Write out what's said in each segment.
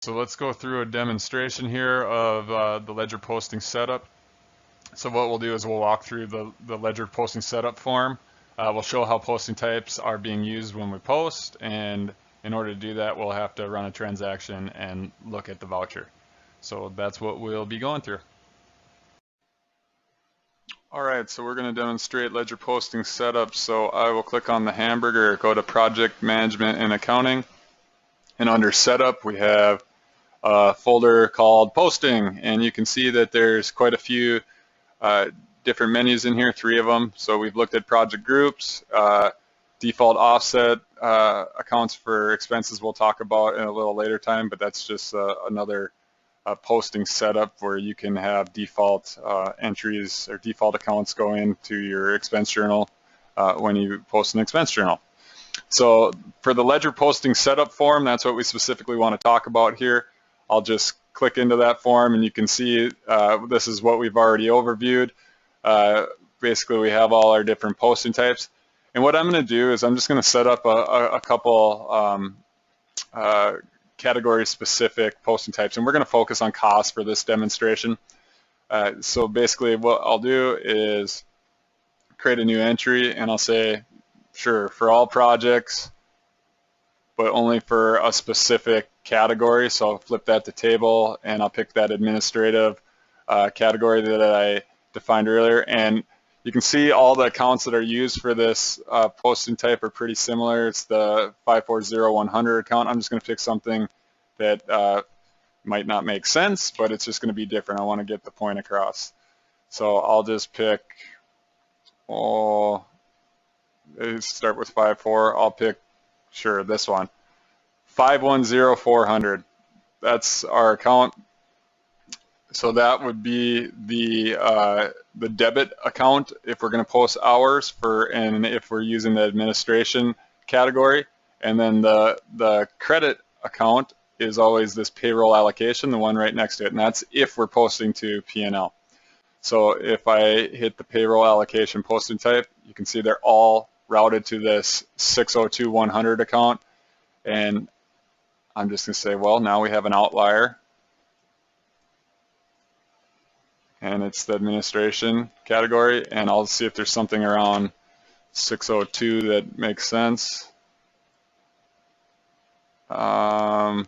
So let's go through a demonstration here of the ledger posting setup. So what we'll do is we'll walk through the ledger posting setup form. We'll show how posting types are being used when we post, and in order to do that we'll have to run a transaction and look at the voucher. So that's what we'll be going through. Alright, so we're going to demonstrate ledger posting setup. So I will click on the hamburger, go to Project Management and Accounting, and under Setup we have a folder called Posting, and you can see that there's quite a few different menus in here, 3 of them. So we've looked at project groups, default offset accounts for expenses we'll talk about in a little later time, but that's just another posting setup where you can have default entries or default accounts go into your expense journal when you post an expense journal. So for the ledger posting setup form, that's what we specifically want to talk about here. I'll just click into that form and you can see this is what we've already overviewed. Basically we have all our different posting types, and what I'm going to do is I'm just going to set up a couple category specific posting types, and we're going to focus on cost for this demonstration. So basically what I'll do is create a new entry, and I'll say sure, for all projects, but only for a specific category. So I'll flip that to table, and I'll pick that administrative category that I defined earlier. And you can see all the accounts that are used for this posting type are pretty similar. It's the 540-100 account. I'm just going to pick something that might not make sense, but it's just going to be different. I want to get the point across. So I'll just pick, start with 54. I'll pick, sure, this one. 510-400. That's our account. So that would be the debit account if we're going to post hours for, and if we're using the administration category. And then the credit account is always this payroll allocation, the one right next to it, and that's if we're posting to P&L. So if I hit the payroll allocation posting type, you can see they're all routed to this 602-100 account, and I'm just going to say, well, now we have an outlier, and it's the administration category, and I'll see if there's something around 602 that makes sense. We'll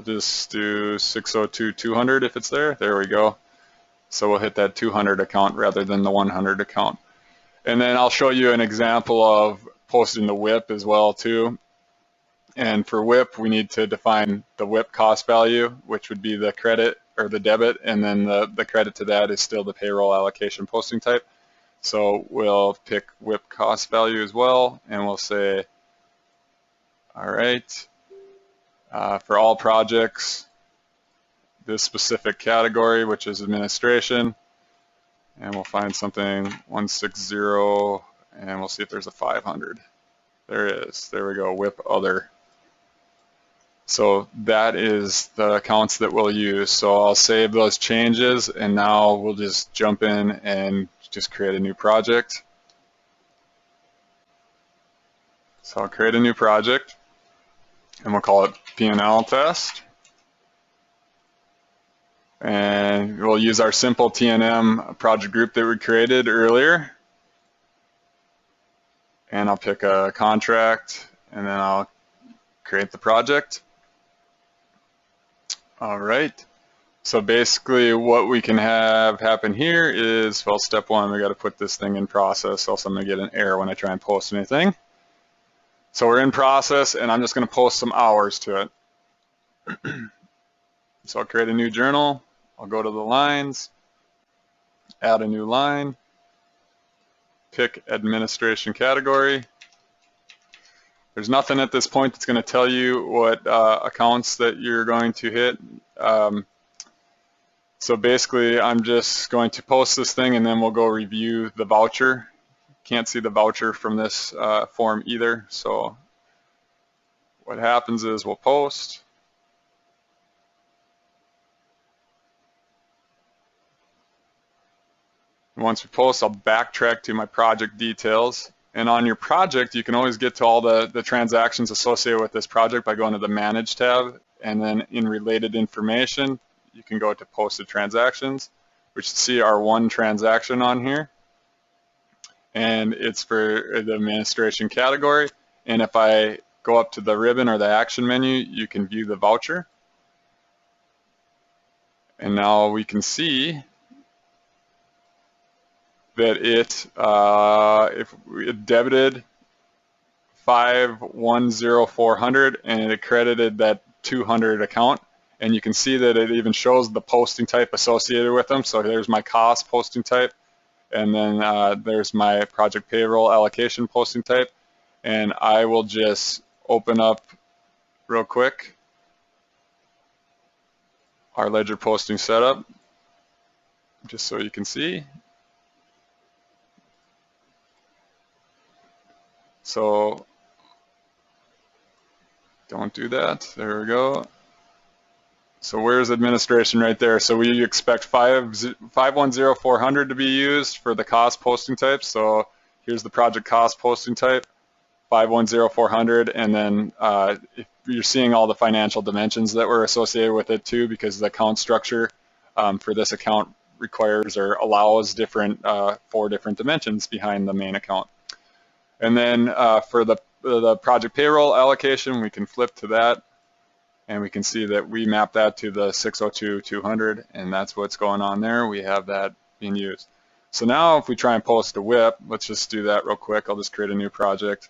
just do 602-200 if it's there. There we go. So we'll hit that 200 account rather than the 100 account. And then I'll show you an example of posting the WIP as well too. And for WIP, we need to define the WIP cost value, which would be the credit or the debit, and then the credit to that is still the payroll allocation posting type. So we'll pick WIP cost value as well, and we'll say, all right, for all projects, this specific category, which is administration, and we'll find something 160, and we'll see if there's a 500. There is. There we go, WIP other. So that is the accounts that we'll use. So I'll save those changes, and now we'll just jump in and just create a new project. So I'll create a new project, and we'll call it P&L test. And we'll use our simple T&M project group that we created earlier. And I'll pick a contract, and then I'll create the project. All right. So basically what we can have happen here is, well, step one, we got to put this thing in process, else I'm going to get an error when I try and post anything. So we're in process, and I'm just going to post some hours to it. So I'll create a new journal. I'll go to the lines, add a new line, pick administration category. There's nothing at this point that's going to tell you what accounts that you're going to hit. So basically, I'm just going to post this thing, and then we'll go review the voucher. Can't see the voucher from this form either. So what happens is we'll post. Once we post, I'll backtrack to my project details. And on your project, you can always get to all the transactions associated with this project by going to the Manage tab and then in related information, you can go to posted transactions, which you see our one transaction on here, and it's for the administration category. And if I go up to the ribbon or the action menu, you can view the voucher. And now we can see that if it debited 510,400 and it credited that 200 account, and you can see that it even shows the posting type associated with them. So there's my cost posting type, and then there's my project payroll allocation posting type. And I will just open up real quick our ledger posting setup just so you can see. So don't do that. There we go. So where's administration right there? So we expect 510,400 to be used for the cost posting type. So here's the project cost posting type, 510,400, and then if you're seeing all the financial dimensions that were associated with it too, because the account structure for this account requires or allows different 4 different dimensions behind the main account. And then for the project payroll allocation, we can flip to that, and we can see that we map that to the 602,200, and that's what's going on there. We have that being used. So now if we try and post a WIP, let's just do that real quick. I'll just create a new project.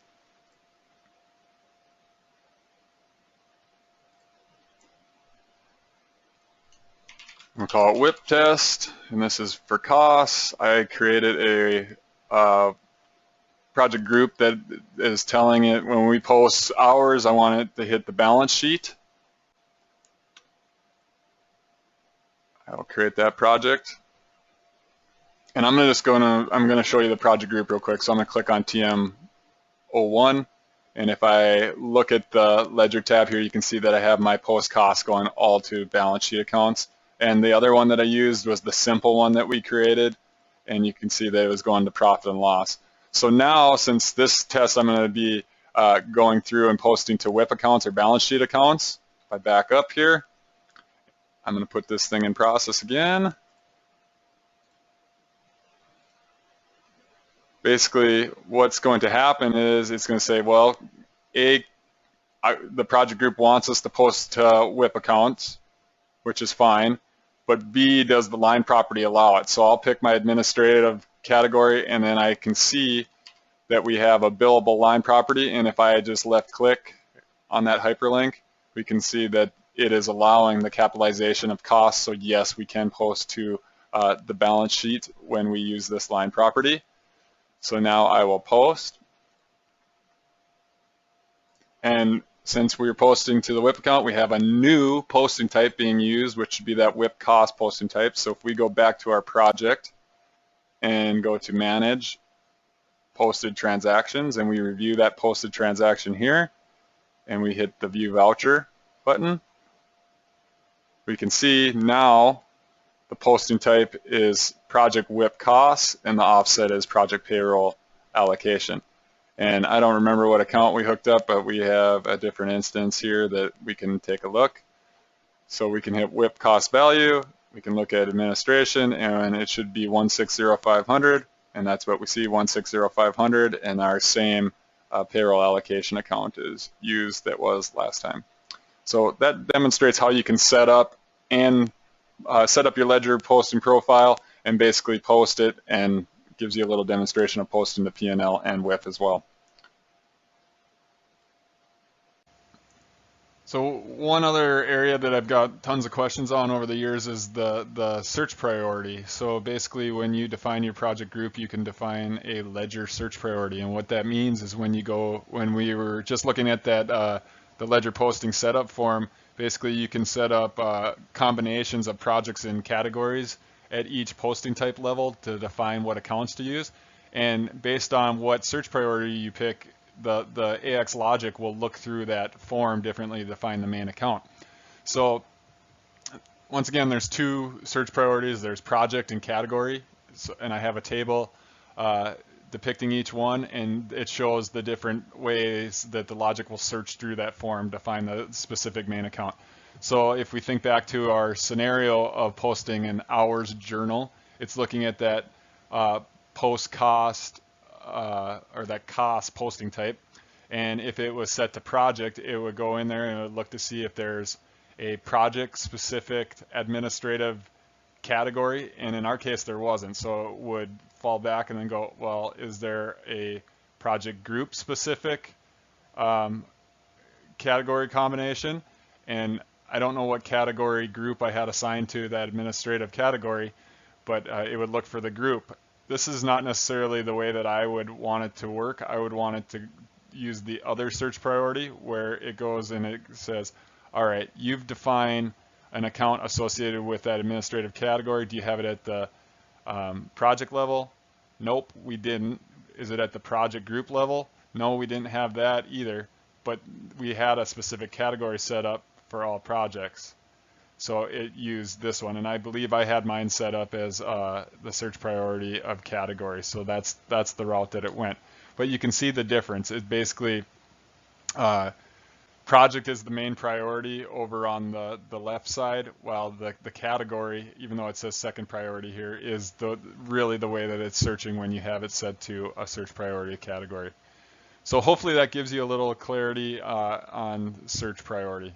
We'll call it WIP test, and this is for costs. I created a project group that is telling it when we post hours, I want it to hit the balance sheet. I'll create that project. And I'm gonna show you the project group real quick. So I'm gonna click on TM01. And if I look at the ledger tab here, you can see that I have my post costs going all to balance sheet accounts. And the other one that I used was the simple one that we created. And you can see that it was going to profit and loss. So now, since this test I'm going to be going through and posting to WIP accounts or balance sheet accounts, if I back up here, I'm going to put this thing in process again. Basically, what's going to happen is it's going to say, well, the project group wants us to post to WIP accounts, which is fine, but B, does the line property allow it? So I'll pick my administrative category, and then I can see that we have a billable line property, and if I just left click on that hyperlink, we can see that it is allowing the capitalization of costs. So yes, we can post to the balance sheet when we use this line property. So now I will post, and since we're posting to the WIP account, we have a new posting type being used, which should be that WIP cost posting type. So if we go back to our project and go to manage posted transactions, and we review that posted transaction here, and we hit the view voucher button, we can see now the posting type is project WIP costs and the offset is project payroll allocation. And I don't remember what account we hooked up, but we have a different instance here that we can take a look. So we can hit WIP cost value, we can look at administration, and it should be 160,500, and that's what we see, 160,500, and our same payroll allocation account is used that was last time. So that demonstrates how you can set up your ledger posting profile and basically post it, and gives you a little demonstration of posting the P&L and WIP as well. So one other area that I've got tons of questions on over the years is the search priority. So basically when you define your project group, you can define a ledger search priority. And what that means is when we were just looking at that the ledger posting setup form, basically you can set up combinations of projects and categories at each posting type level to define what accounts to use. And based on what search priority you pick, the AX logic will look through that form differently to find the main account. So once again, there's 2 search priorities. There's project and category. And I have a table depicting each one, and it shows the different ways that the logic will search through that form to find the specific main account. So if we think back to our scenario of posting an hours journal, it's looking at that post cost or that cost posting type. And if it was set to project, it would go in there and it would look to see if there's a project specific administrative category. And in our case, there wasn't. So it would fall back and then go, well, is there a project group specific category combination? And I don't know what category group I had assigned to that administrative category, but it would look for the group. This is not necessarily the way that I would want it to work. I would want it to use the other search priority where it goes and it says, all right, you've defined an account associated with that administrative category. Do you have it at the project level? Nope, we didn't. Is it at the project group level? No, we didn't have that either, but we had a specific category set up for all projects. So it used this one, and I believe I had mine set up as the search priority of category. So that's the route that it went. But you can see the difference. It basically project is the main priority over on the left side, while the category, even though it says second priority here, is really the way that it's searching when you have it set to a search priority category. So hopefully that gives you a little clarity on search priority.